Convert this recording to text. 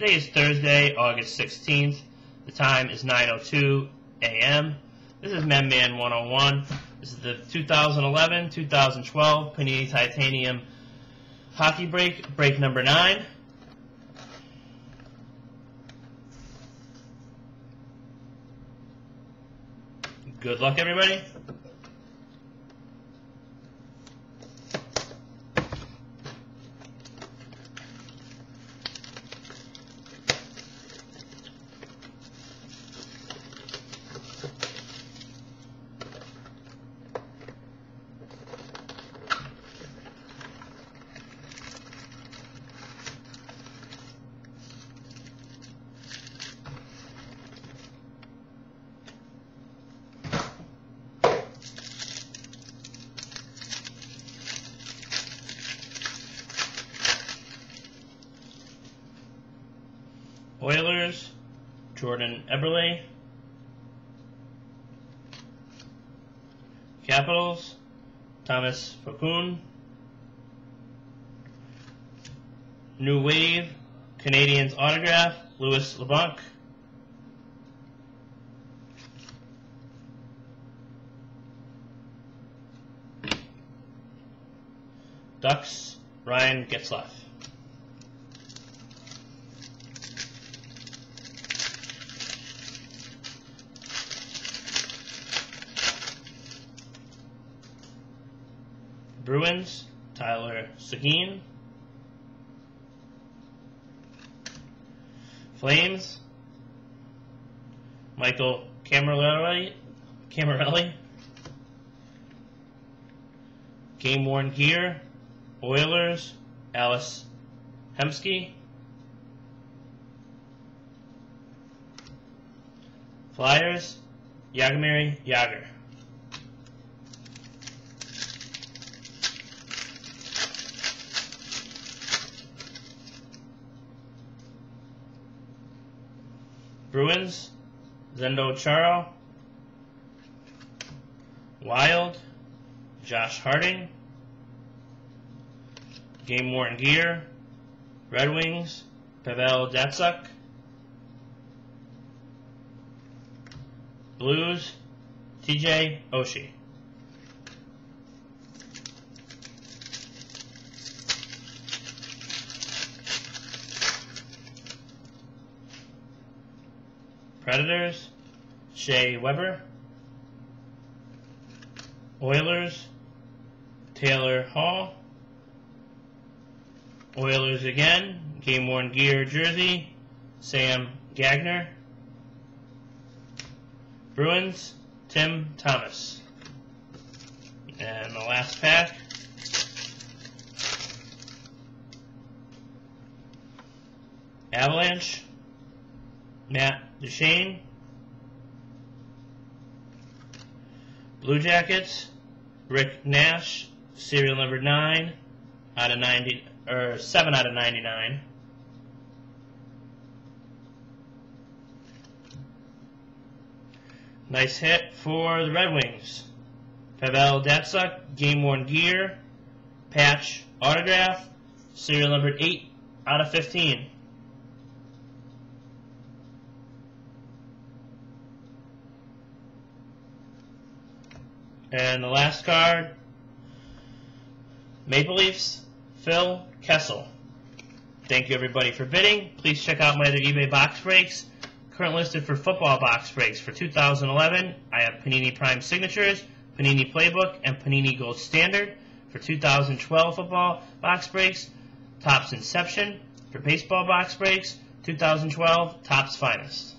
Today is Thursday, August 16th. The time is 9:02 a.m. This is Memman101. This is the 2011-2012 Panini Titanium Hockey break number 9. Good luck, everybody. Oilers, Jordan Eberle. Capitals, Thomas Foucault. New Wave, Canadiens autograph, Louis LeBlanc. Ducks, Ryan Getzlaf. Bruins, Tyler Seguin. Flames, Michael Camarelli. Game worn gear, Oilers, Alice Hemsky. Flyers, Jaromir Jagr. Bruins, Zendo Chara. Wild, Josh Harding. Game worn gear, Red Wings, Pavel Datsyuk. Blues, TJ Oshie. Predators, Shea Weber. Oilers, Taylor Hall. Oilers again, game worn gear jersey, Sam Gagner. Bruins, Tim Thomas. And the last pack, Avalanche, Matt Duchene. Blue Jackets, Rick Nash, serial number 9 out of 90, or 7 out of 99. Nice hit for the Red Wings. Pavel Datsyuk, game worn gear, patch autograph, serial number 8 out of 15. And the last card, Maple Leafs, Phil Kessel. Thank you, everybody, for bidding. Please check out my other eBay box breaks. Current listed for football box breaks for 2011. I have Panini Prime Signatures, Panini Playbook, and Panini Gold Standard. For 2012 football box breaks, Topps Inception. For baseball box breaks, 2012 Topps Finest.